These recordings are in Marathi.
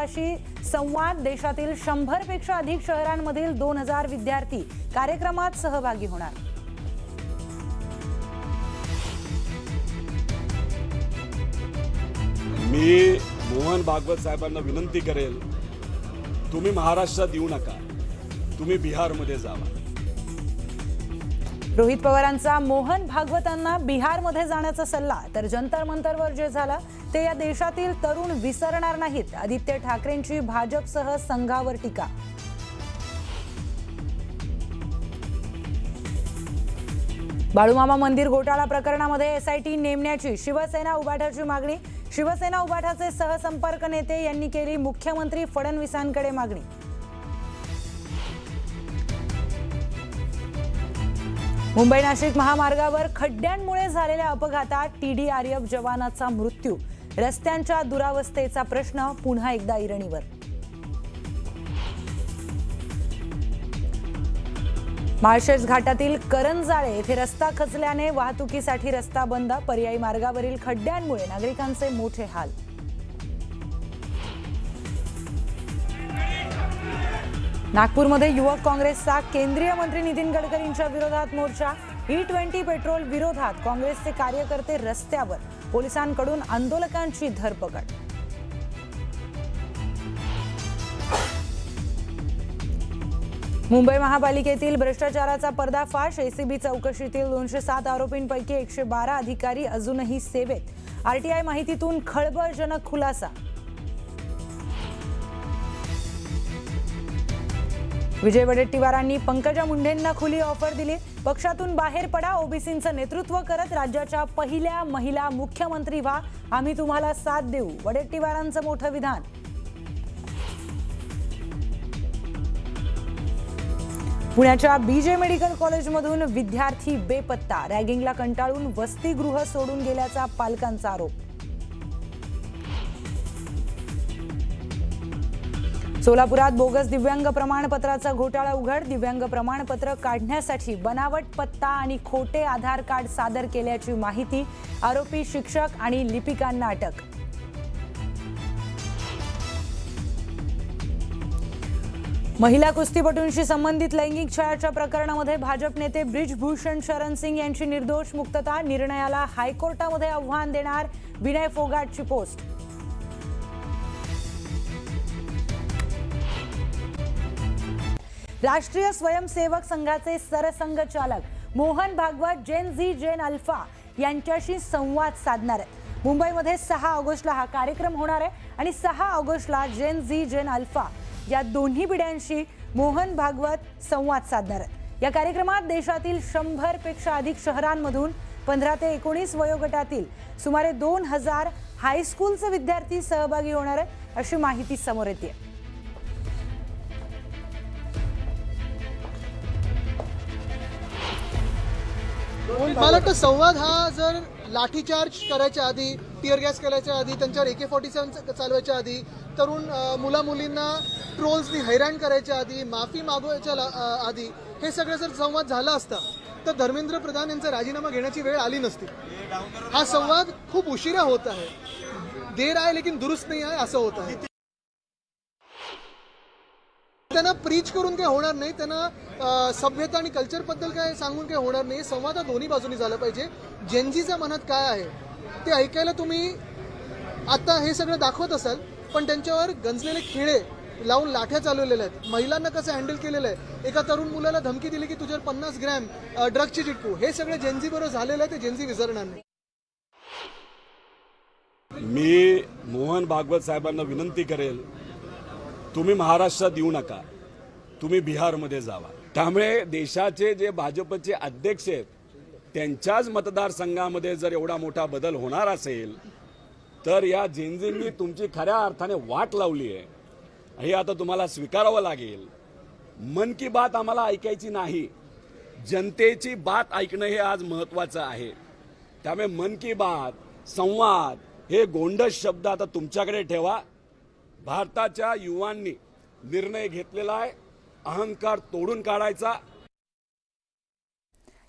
युवकाशी संवाद। देशातील 100 पेक्षा अधिक शहरांमधील 2000 विद्यार्थी कार्यक्रमात सहभागी होणार। मी मोहन भागवत साहेबांना विनंती करेल, तुम्ही महाराष्ट्रात येऊ नका, तुम्ही बिहारमध्ये जावा। रोहित पवारांचा मोहन भागवतांना बिहारमध्ये जाण्याचा सल्ला। तर जंतर मंतरवर जे झालं ते या देशातील तरुण विसरणार नाहीत। आदित्य ठाकरेंची भाजपसह संघावर टीका। बाळूमामा मंदिर घोटाळा प्रकरणामध्ये एसआयटी नेमण्याची शिवसेना उभाटाची मागणी। शिवसेना उभाटाचे सहसंपर्क नेते यांनी केली मुख्यमंत्री फडणवीसांकडे मागणी। मुंबई नाशिक महामार्गावर खड्ड्यांमुळे झालेल्या अपघातात TDRF जवानाचा मृत्यू। रस्त्यांच्या दुरावस्थेचा प्रश्न पुन्हा एकदा ऐरणीवर। माळशेज घाटातील करंजाळे येथे रस्ता खचल्याने वाहतुकीसाठी रस्ता बंद। पर्यायी मार्गावरील खड्ड्यांमुळे नागरिकांचे मोठे हाल। नागपूरमध्ये युवक काँग्रेसचा केंद्रीय मंत्री नितीन गडकरींच्या विरोधात मोर्चा। E20 पेट्रोल विरोधात काँग्रेसचे कार्यकर्ते रस्त्यावर। पोलिसांकडून आंदोलकांची धरपकड। मुंबई महापालिकेतील भ्रष्टाचाराचा पर्दाफाश। एसीबी चौकशीतील 207 आरोपींपैकी 112 अधिकारी अजूनही सेवेत। RTI माहितीतून खळबळजनक खुलासा। विजय वडेट्टीवारांनी पंकजा मुंडेंना खुली ऑफर दिली। पक्षातून बाहेर पडा, ओबीसींचं नेतृत्व करत राज्याच्या पहिल्या महिला मुख्यमंत्री व्हा, आम्ही तुम्हाला साथ देऊ, वडेट्टीवारांचं मोठं विधान। पुण्याच्या BJ मेडिकल कॉलेजमधून विद्यार्थी बेपत्ता। रॅगिंगला कंटाळून वसतिगृह सोडून गेल्याचा पालकांचा आरोप। सोलापुरात बोगस दिव्यांग प्रमाणपत्राचा घोटाळा उघड। दिव्यांग प्रमाणपत्र काढण्यासाठी बनावट पत्ता आणि खोटे आधार कार्ड सादर केल्याची माहिती। आरोपी शिक्षक आणि लिपिकांना अटक। महिला कुस्तीपटूंशी संबंधित लैंगिक छळाच्या प्रकरणामध्ये भाजप नेते ब्रिजभूषण शरण सिंग यांची निर्दोष मुक्तता। निर्णयाला हायकोर्टामध्ये आव्हान देणार विनय फोगाटची पोस्ट। राष्ट्रीय स्वयंसेवक संघाचे सरसंघचालक मोहन भागवत जेन झी जेन अल्फा यांच्याशी संवाद साधणार आहेत। मुंबईमध्ये 6 ऑगस्टला हा कार्यक्रम होणार आहे आणि 6 ऑगस्टला जेन झी जेन अल्फा या दोन्ही पिढ्यांशी मोहन भागवत संवाद साधणार आहेत। या कार्यक्रमात देशातील 100 पेक्षा अधिक शहरांमधून 15 ते 19 वयोगटातील सुमारे 2000 हायस्कूलचे विद्यार्थी सहभागी होणार आहेत, अशी माहिती समोर येते। मला वाटतं संवाद हा जर लाठीचार्ज करायच्या आधी, टिअर गॅस करायच्या आधी, त्यांच्यावर AK-47 चालवायच्या आधी, तरुण मुला मुलींना ट्रोल्सनी हैराण करायच्या आधी, माफी मागवायच्या आधी हे सगळं जर संवाद झाला असता तर धर्मेंद्र प्रधान यांचा राजीनामा घेण्याची वेळ आली नसती। हा संवाद खूप उशिरा होत आहे, देर आहे लेकिन दुरुस्त नाही आहे असं होत आहे। त्यांना प्रीच करून काही होणार नाही, त्यांना सभ्यता आणि कल्चर बद्दल काय सांगून काही होणार नाही। संवाद हा दोन्ही बाजूनी झाला पाहिजे। जेनजीच्या मनात काय आहे ते ऐकायला तुम्ही आता हे सगळं दाखवत असाल, पण त्यांच्यावर गंजलेले खिळे लावून लाठ्या चालवलेल्या आहेत। महिलांना कसं हँडल केलेलं आहे, एका तरुण मुलाला धमकी दिली की तुझ्यावर 50 ग्रॅम ड्रग्सची चिटकू, हे सगळं जेनजी बरोबर झालेलं आहे, ते जेनजी विसरणार नाही। मी मोहन भागवत साहेबांना विनंती करेल, तुम्ही महाराष्ट्रात येऊ नका, तुम्ही बिहारमध्ये जावा। त्यामुळे देशाचे जे भाजपचे अध्यक्ष आहेत त्यांच्याच मतदारसंघामध्ये जर एवढा मोठा बदल होणार असेल तर या जेनजींनी तुमची खऱ्या अर्थाने वाट लावली आहे, हे आता तुम्हाला स्वीकारावं लागेल। मन की बात आम्हाला ऐकायची नाही, जनतेची बात ऐकणं हे आज महत्त्वाचं आहे। त्यामुळे मन की बात, संवाद हे गोंडस शब्द आता तुमच्याकडे ठेवा। भारताच्या युवांनी निर्णय घेतलेला आहे, अहंकार तोडून काढायचा।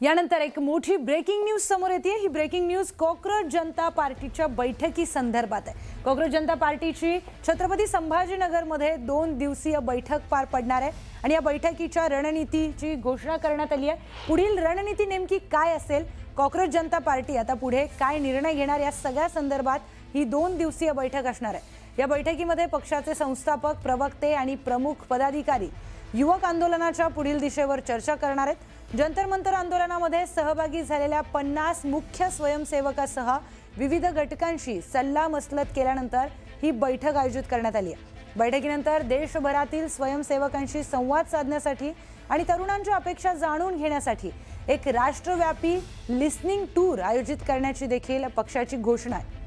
यानंतर एक मोठी ब्रेकिंग न्यूज समोर येते। ही ब्रेकिंग न्यूज कॉक्रोच जनता पार्टीच्या बैठकी संदर्भात आहे। कॉक्रोच जनता पार्टीची छत्रपती संभाजीनगरमध्ये 2 दिवसीय बैठक पार पडणार आहे आणि या बैठकीच्या रणनीतीची घोषणा करण्यात आली आहे। पुढील रणनीती नेमकी काय असेल, कॉक्रोच जनता पार्टी आता पुढे काय निर्णय घेणार, या सगळ्या संदर्भात ही 2 दिवसीय बैठक असणार आहे। या बैठकीमध्ये पक्षाचे संस्थापक, प्रवक्ते आणि प्रमुख पदाधिकारी युवक आंदोलनाच्या पुढील दिशेवर चर्चा करणार आहेत। जंतर मंतर आंदोलनामध्ये सहभागी झालेल्या 50 मुख्य स्वयंसेवकासह विविध घटकांशी सल्लामसलत केल्यानंतर ही बैठक आयोजित करण्यात आली आहे। बैठकीनंतर देशभरातील स्वयंसेवकांशी संवाद साधण्यासाठी आणि तरुणांच्या अपेक्षा जाणून घेण्यासाठी एक राष्ट्रव्यापी लिस्निंग टूर आयोजित करण्याची देखील पक्षाची घोषणा आहे।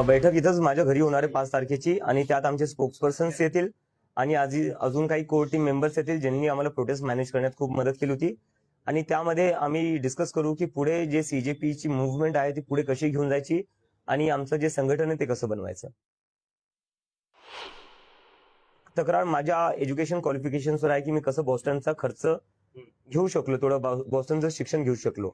बैठक इथंच माझ्या घरी होणार आहे 5 तारखेची आणि त्यात आमचे स्पोक्सपर्सन्स येतील आणि अजून काही कोर टीम मेंबर्स येतील ज्यांनी आम्हाला प्रोटेस्ट मॅनेज करण्यात खूप मदत केली होती आणि त्यामध्ये आम्ही डिस्कस करू की पुढे जे सीजेपीची मुव्हमेंट आहे ती पुढे कशी घेऊन जायची आणि आमचं जे संघटन आहे ते कसं बनवायचं। तक्रार माझ्या एज्युकेशन क्वालिफिकेशन्सवर आहे की मी कसं बॉस्टनचा खर्च घेऊ शकलो, थोडं बॉस्टनचं शिक्षण घेऊ शकलो।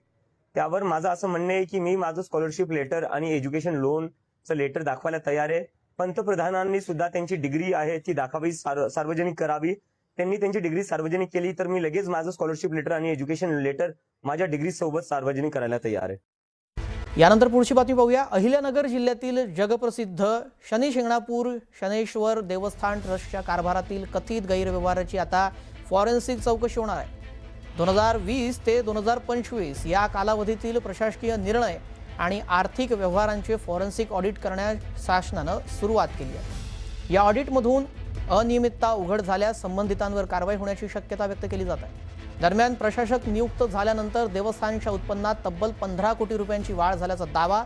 त्यावर माझं असं म्हणणं आहे की मी माझं स्कॉलरशिप लेटर आणि एज्युकेशन लोनचं लेटर दाखवायला तयार आहे। पंतप्रधानांनी सुद्धा त्यांची डिग्री आहे ती दाखवावी, सार्वजनिक करावी। त्यांनी त्यांची डिग्री सार्वजनिक केली तर मी लगेच माझं स्कॉलरशिप लेटर आणि एज्युकेशन लेटर माझ्या डिग्री सोबत सार्वजनिक करायला तयार आहे। यानंतर पुढची बातमी पाहूया। अहिल्यानगर जिल्ह्यातील जगप्रसिद्ध शनी शिंगणापूर शनेश्वर देवस्थान ट्रस्टच्या कारभारातील कथित गैरव्यवहाराची आता फॉरेन्सिक चौकशी होणार आहे। 2020 ते 2025 या कालावधीतील प्रशासकीय निर्णय आणि आर्थिक व्यवहारांचे फॉरेन्सिक ऑडिट करण्यास शासनानं सुरुवात केली आहे। या ऑडिटमधून अनियमितता उघड झाल्यास संबंधितांवर कारवाई होण्याची शक्यता व्यक्त केली जात आहे। दरम्यान प्रशासक नियुक्त झाल्यानंतर देवस्थानच्या उत्पन्नात तब्बल 15 कोटी रुपयांची वाढ झाल्याचा दावा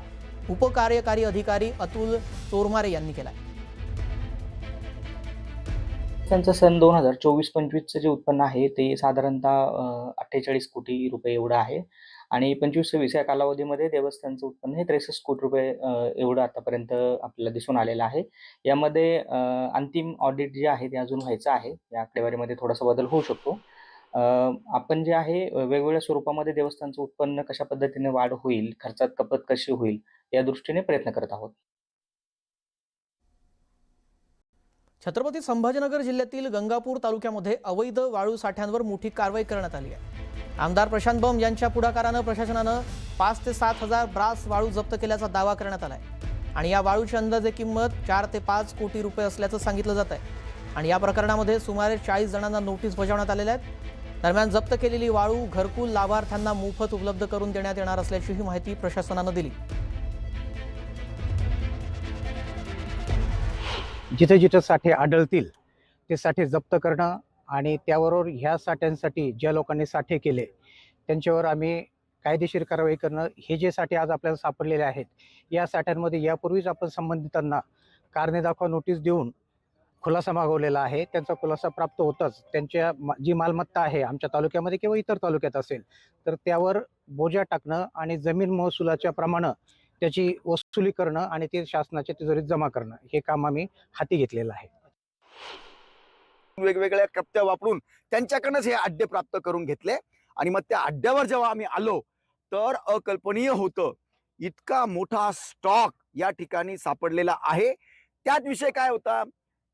उपकार्यकारी अधिकारी अतुल चोरमारे यांनी केला आहे। त्यांचं सन 2024-25चं जे उत्पन्न आहे ते साधारणतः 48 कोटी रुपये एवढं आहे आणि 25-26 या कालावधीमध्ये देवस्थानचं उत्पन्न हे 63 कोटी रुपये एवढं आतापर्यंत आपल्याला दिसून आलेलं आहे। यामध्ये अंतिम ऑडिट जे आहे ते अजून व्हायचं आहे। या आकडेवारीमध्ये थोडासा बदल होऊ शकतो। आपण जे आहे वेगवेगळ्या स्वरूपामध्ये देवस्थानचं उत्पन्न कशा पद्धतीने वाढ होईल, खर्चात कपात कशी होईल या दृष्टीने प्रयत्न करत आहोत। छत्रपती संभाजीनगर जिल्ह्यातील गंगापूर तालुक्यामध्ये अवैध वाळू साठ्यांवर मोठी कारवाई करण्यात आली आहे। आमदार प्रशांत बंब यांच्या पुढाकारानं प्रशासनानं 5 ते 7 हजार ब्रास वाळू जप्त केल्याचा दावा करण्यात आला आहे आणि या वाळूची अंदाजे किंमत 4 ते 5 कोटी रुपये असल्याचं सांगितलं जात आहे आणि या प्रकरणामध्ये सुमारे 40 जणांना नोटीस बजावण्यात आलेल्या आहेत। दरम्यान जप्त केलेली वाळू घरकुल लाभार्थ्यांना मोफत उपलब्ध करून देण्यात येणार असल्याचीही माहिती प्रशासनानं दिली। जिथे जिथे साठे आढळतील ते साठे जप्त करणं आणि त्याबरोबर ह्या साठ्यांसाठी ज्या लोकांनी साठे केले त्यांच्यावर आम्ही कायदेशीर कारवाई करणं। हे जे साठे आज आपल्याला सापडलेले आहेत या साठ्यांमध्ये यापूर्वीच आपण संबंधितांना कारणे दाखवा नोटीस देऊन खुलासा मागवलेला आहे। त्यांचा खुलासा प्राप्त होताच त्यांच्या जी मालमत्ता आहे आमच्या तालुक्यामध्ये किंवा इतर तालुक्यात असेल तर त्यावर बोजा टाकणं आणि जमीन महसुलाच्या प्रमाणे त्याची वसुली करणं आणि ते शासनाच्या तिजोरीत जमा करणं हे काम आम्ही हाती घेतलेलं आहे। वेगवेगळ्या कप्त्या वापरून त्यांच्याकडनंच हे अड्डे प्राप्त करून घेतले आणि मग त्या अड्ड्यावर जेव्हा आम्ही आलो तर अकल्पनीय होतं इतका मोठा स्टॉक या ठिकाणी सापडलेला आहे। त्यात विषय काय होता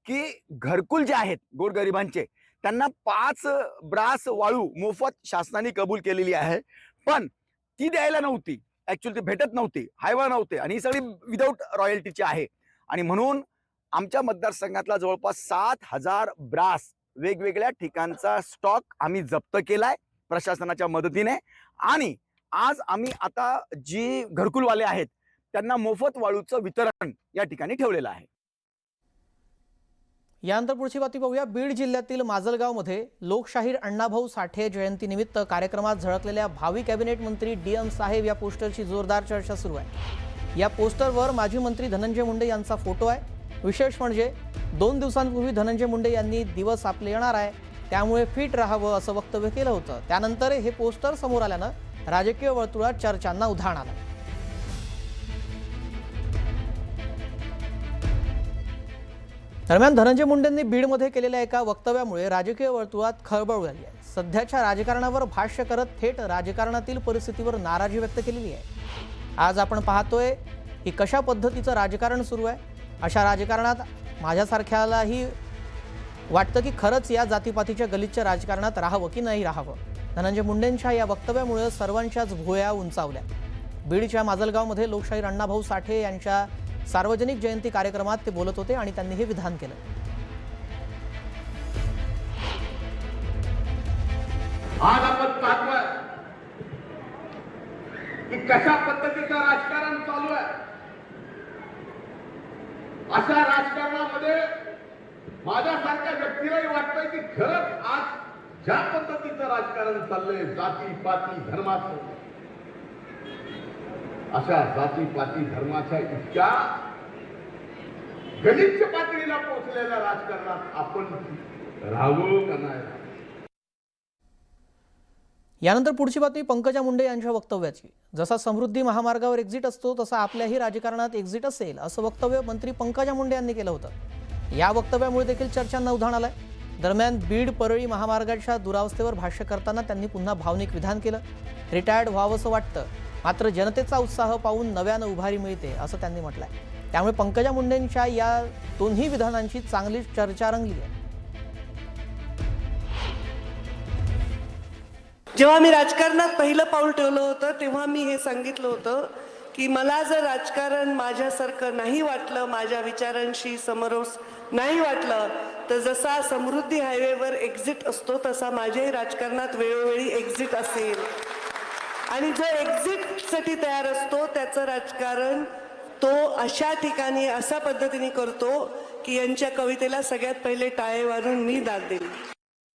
की घरकुल जे आहेत गोरगरिबांचे त्यांना 5 ब्रास वाळू मोफत शासनाने कबूल केलेली आहे, पण ती द्यायला नव्हती, ऍक्च्युअली ती भेटत नव्हती, हायवा नव्हते आणि ही सगळी विदाऊट रॉयल्टीची आहे आणि म्हणून आमच्या मतदारसंघातला जवळपास 7,000 ब्रास वेगवेगळ्या ठिकाणचा स्टॉक आम्ही जप्त केलाय प्रशासनाच्या मदतीने आणि आज आम्ही आता जी घरकुलवाले आहेत त्यांना मोफत वाळूचं वितरण या ठिकाणी ठेवलेलं आहे। यानंतर पुढची बातमी पाहूया। बीड जिल्ह्यातील माजलगावमध्ये लोकशाहीर अण्णाभाऊ साठे जयंतीनिमित्त कार्यक्रमात झळकलेल्या भावी कॅबिनेट मंत्री DM साहेब या पोस्टरची जोरदार चर्चा सुरू आहे। या पोस्टरवर माजी मंत्री धनंजय मुंडे यांचा फोटो आहे। विशेष म्हणजे 2 दिवसांपूर्वी धनंजय मुंडे यांनी दिवस आपले येणार आहे त्यामुळे फिट राहावं असं वक्तव्य केलं होतं। त्यानंतर हे पोस्टर समोर आल्यानं राजकीय वर्तुळात चर्चांना उधाण आलं। दरम्यान धनंजय मुंडेंनी बीडमध्ये केलेल्या एका वक्तव्यामुळे राजकीय वर्तुळात खळबळ उडाली आहे. सध्याच्या राजकारणावर भाष्य करत थेट राजकारणातील परिस्थितीवर नाराजी व्यक्त केलेली आहे. आज आपण पाहतोय की कशा पद्धतीचं राजकारण सुरू आहे. अशा राजकारणात माझ्यासारख्यालाही वाटतं की खरंच या जातीपातीच्या गलिच्छ राजकारणात राहावं की नाही राहावं. धनंजय मुंडेंच्या या वक्तव्यामुळे सर्वांच्याच भुवया उंचावल्या. बीडच्या माजलगावमध्ये लोकशाहीर अण्णाभाऊ साठे यांच्या सार्वजनिक जयंती कार्यक्रमात ते बोलत होते आणि त्यांनी हे विधान केलं. आज आपण पाहतोय की कशा पद्धतीचं राजकारण चालू आहे. अशा राजकारणामध्ये माझ्यासारख्या व्यक्तीलाही वाटतंय की खरंच आज ज्या पद्धतीचं राजकारण चाललंय जाती पाती धर्माचं, अशा जाती पाती धर्माच्या इतक्या गलिच्छ पातळीला पोहोचलेल्या राजकारणात आपण राहावं का नाही. यानंतर पुढची बातमी पंकजा मुंडे यांच्या वक्तव्याची. जसा समृद्धी महामार्गावर एक्झिट असतो तसा आपल्याही राजकारणात एक्झिट असेल असं वक्तव्य मंत्री पंकजा मुंडे यांनी केलं होतं. या वक्तव्यामुळे देखील चर्चांना उधाण आलंय. दरम्यान बीड परळी महामार्गाच्या दुरावस्थेवर भाष्य करताना त्यांनी पुन्हा भावनिक विधान केलं. रिटायर्ड व्हावंसं वाटतं, मात्र जनतेचा उत्साह पाहून नव्यानं उभारी मिळते असं त्यांनी म्हटलंय. त्यामुळे पंकजा मुंडेंच्या या दोन्ही विधानांची चांगलीच चर्चा रंगली आहे. जेव्हा मी राजकारणात पहिलं पाऊल ठेवलं होतं तेव्हा मी हे सांगितलं होतं की मला जर राजकारण माझ्यासारखं नाही वाटलं, माझ्या विचारांशी समरस नाही वाटलं, तर जसा समृद्धी हायवेवर एक्झिट असतो तसा माझ्याही राजकारणात वेळोवेळी एक्झिट असेल. आणि जो एक्झिटसाठी तयार असतो त्याचं राजकारण तो अशा ठिकाणी अशा पद्धतीने करतो की यांच्या कवितेला सगळ्यात पहिले टाळे वाजून मी दाद दिली.